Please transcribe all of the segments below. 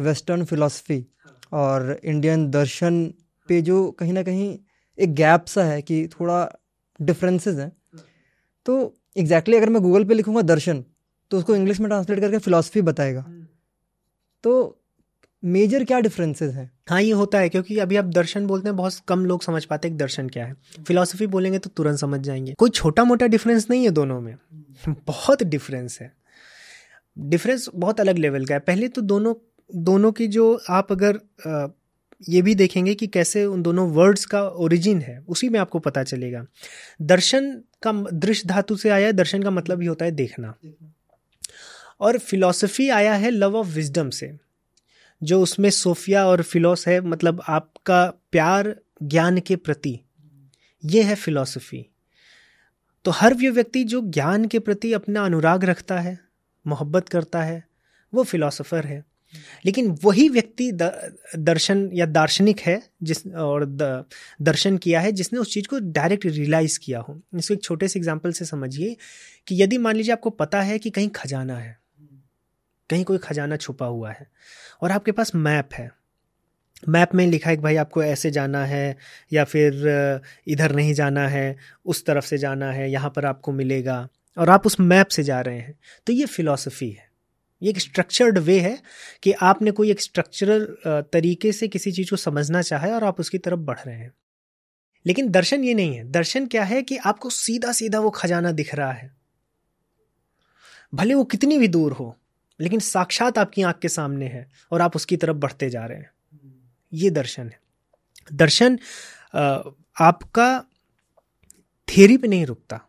Western philosophy और Indian दर्शन पे जो कहीं ना कहीं एक गैप सा है कि थोड़ा डिफरेंसेस हैं। तो एग्जैक्टली अगर मैं गूगल पे लिखूंगा दर्शन तो उसको इंग्लिश में ट्रांसलेट करके फिलॉसफी बताएगा। तो मेजर क्या डिफरेंसेस हैं? हाँ, ये होता है क्योंकि अभी आप दर्शन बोलते हैं, बहुत कम लोग समझ पाते हैं कि दर्शन क्या है। फिलॉसफी बोलेंगे तो तुरंत समझ जाएंगे। कोई छोटा मोटा डिफरेंस नहीं है दोनों में, बहुत डिफरेंस है। डिफरेंस बहुत अलग लेवल का है। पहले तो दोनों की जो आप अगर ये भी देखेंगे कि कैसे उन दोनों वर्ड्स का ओरिजिन है, उसी में आपको पता चलेगा। दर्शन का दृश्य धातु से आया है, दर्शन का मतलब ही होता है देखना। और फिलॉसफी आया है लव ऑफ विजडम से, जो उसमें सोफिया और फिलोस है, मतलब आपका प्यार ज्ञान के प्रति, ये है फिलॉसफी। तो हर व्यक्ति जो ज्ञान के प्रति अपना अनुराग रखता है, मोहब्बत करता है, वो फिलॉसफर है। लेकिन वही व्यक्ति दर्शन या दार्शनिक है और दर्शन किया है जिसने उस चीज़ को डायरेक्ट रियलाइज किया हो। इसको एक छोटे से एग्जांपल से समझिए कि यदि मान लीजिए आपको पता है कि कहीं खजाना है, कहीं कोई खजाना छुपा हुआ है, और आपके पास मैप है, मैप में लिखा है कि भाई आपको ऐसे जाना है या फिर इधर नहीं जाना है, उस तरफ से जाना है, यहाँ पर आपको मिलेगा, और आप उस मैप से जा रहे हैं, तो ये फिलॉसफी है। ये एक स्ट्रक्चर्ड वे है कि आपने कोई एक स्ट्रक्चरल तरीके से किसी चीज़ को समझना चाहा है और आप उसकी तरफ बढ़ रहे हैं। लेकिन दर्शन ये नहीं है। दर्शन क्या है कि आपको सीधा सीधा वो खजाना दिख रहा है, भले वो कितनी भी दूर हो, लेकिन साक्षात आपकी आंख के सामने है और आप उसकी तरफ बढ़ते जा रहे हैं। ये दर्शन है। दर्शन आपका थियरी पे नहीं रुकता।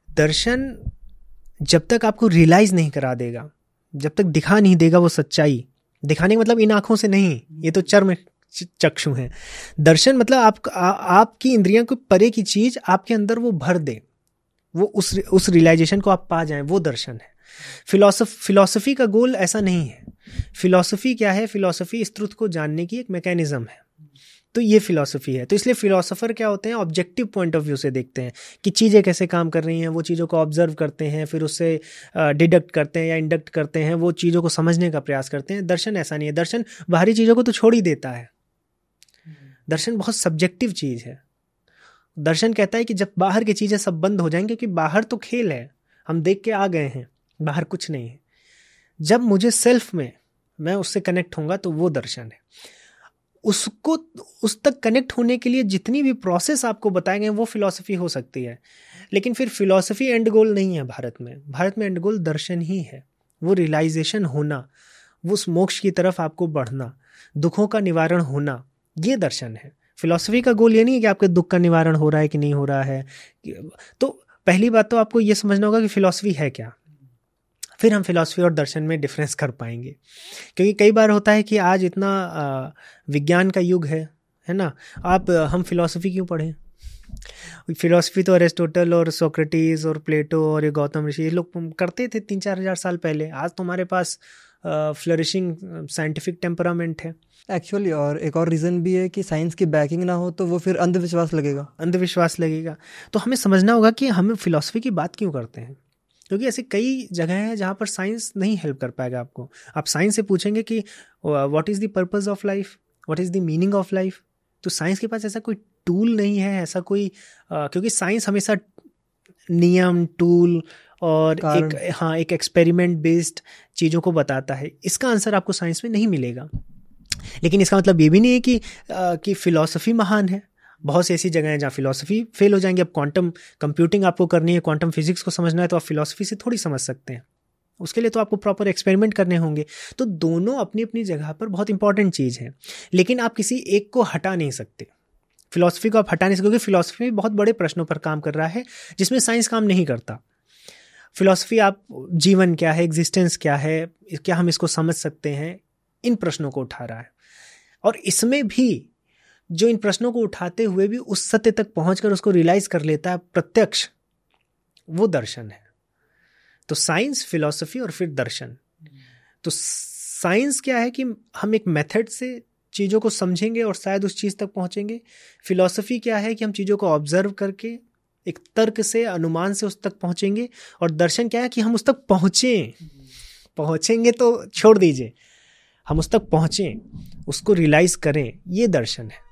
दर्शन जब तक आपको रियलाइज नहीं करा देगा, जब तक दिखा नहीं देगा वो सच्चाई, दिखाने का मतलब इन आंखों से नहीं, ये तो चर्म चक्षु हैं। दर्शन मतलब आपकी इंद्रियों को परे की चीज आपके अंदर वो भर दे, वो उस रियलाइजेशन को आप पा जाएं, वो दर्शन है। फिलॉसफी का गोल ऐसा नहीं है। फिलॉसफी क्या है? फिलॉसफी इस ट्रुथ को जानने की एक मैकेनिज्म है। तो ये फिलॉसफी है। तो इसलिए फिलॉसफर क्या होते हैं? ऑब्जेक्टिव पॉइंट ऑफ व्यू से देखते हैं कि चीज़ें कैसे काम कर रही हैं, वो चीज़ों को ऑब्जर्व करते हैं, फिर उससे डिडक्ट करते हैं या इंडक्ट करते हैं, वो चीज़ों को समझने का प्रयास करते हैं। दर्शन ऐसा नहीं है। दर्शन बाहरी चीज़ों को तो छोड़ ही देता है। दर्शन बहुत सब्जेक्टिव चीज़ है। दर्शन कहता है कि जब बाहर की चीज़ें सब बंद हो जाएंगी, क्योंकि बाहर तो खेल है, हम देख के आ गए हैं, बाहर कुछ नहीं है। जब मुझे सेल्फ में मैं उससे कनेक्ट होऊंगा तो वो दर्शन है। उसको उस तक कनेक्ट होने के लिए जितनी भी प्रोसेस आपको बताए गए वो फिलॉसफी हो सकती है। लेकिन फिर फिलॉसफी एंड गोल नहीं है भारत में। भारत में एंड गोल दर्शन ही है। वो रियलाइजेशन होना, वो उस मोक्ष की तरफ आपको बढ़ना, दुखों का निवारण होना, ये दर्शन है। फिलॉसफी का गोल ये नहीं है कि आपके दुख का निवारण हो रहा है कि नहीं हो रहा है। तो पहली बात तो आपको ये समझना होगा कि फिलॉसफी है क्या, फिर हम फिलॉसफी और दर्शन में डिफरेंस कर पाएंगे। क्योंकि कई बार होता है कि आज इतना विज्ञान का युग है ना, हम फिलॉसफी क्यों पढ़ें? फिलॉसफी तो अरिस्टोटल और सोक्रेटिस और प्लेटो और ये गौतम ऋषि, ये लोग करते थे 3-4 हज़ार साल पहले। आज तो हमारे पास फ्लरिशिंग साइंटिफिक टेम्परामेंट है एक्चुअली। और एक और रीज़न भी है कि साइंस की बैकिंग ना हो तो वो फिर अंधविश्वास लगेगा। तो हमें समझना होगा कि हम फिलॉसफी की बात क्यों करते हैं। क्योंकि ऐसी कई जगह हैं जहाँ पर साइंस नहीं हेल्प कर पाएगा आपको। आप साइंस से पूछेंगे कि what is the purpose of life, what is the meaning of life, तो साइंस के पास ऐसा कोई टूल नहीं है, ऐसा कोई क्योंकि साइंस हमेशा नियम, टूल और एक एक्सपेरिमेंट बेस्ड चीज़ों को बताता है। इसका आंसर आपको साइंस में नहीं मिलेगा। लेकिन इसका मतलब ये भी नहीं है कि फिलॉसफी महान है। बहुत सी ऐसी जगह हैं जहाँ फिलॉसफी फेल हो जाएंगे। अब क्वांटम कंप्यूटिंग आपको करनी है, क्वांटम फिजिक्स को समझना है, तो आप फिलॉसफी से थोड़ी समझ सकते हैं। उसके लिए तो आपको प्रॉपर एक्सपेरिमेंट करने होंगे। तो दोनों अपनी अपनी जगह पर बहुत इंपॉर्टेंट चीज़ है, लेकिन आप किसी एक को हटा नहीं सकते। फिलॉसफी को आप हटा नहीं सकते, क्योंकि फिलॉसफी बहुत बड़े प्रश्नों पर काम कर रहा है जिसमें साइंस काम नहीं करता। फिलॉसफी आप जीवन क्या है, एग्जिस्टेंस क्या है, क्या हम इसको समझ सकते हैं, इन प्रश्नों को उठा रहा है। और इसमें भी जो इन प्रश्नों को उठाते हुए भी उस सत्य तक पहुंचकर उसको रियलाइज कर लेता है प्रत्यक्ष, वो दर्शन है। तो साइंस, फिलॉसफी और फिर दर्शन। तो साइंस क्या है कि हम एक मेथड से चीज़ों को समझेंगे और शायद उस चीज़ तक पहुंचेंगे। फिलॉसफी क्या है कि हम चीज़ों को ऑब्जर्व करके एक तर्क से, अनुमान से उस तक पहुंचेंगे। और दर्शन क्या है कि हम उस तक पहुंचेंगे तो छोड़ दीजिए, हम उस तक पहुँचें, उसको रियलाइज़ करें, ये दर्शन है।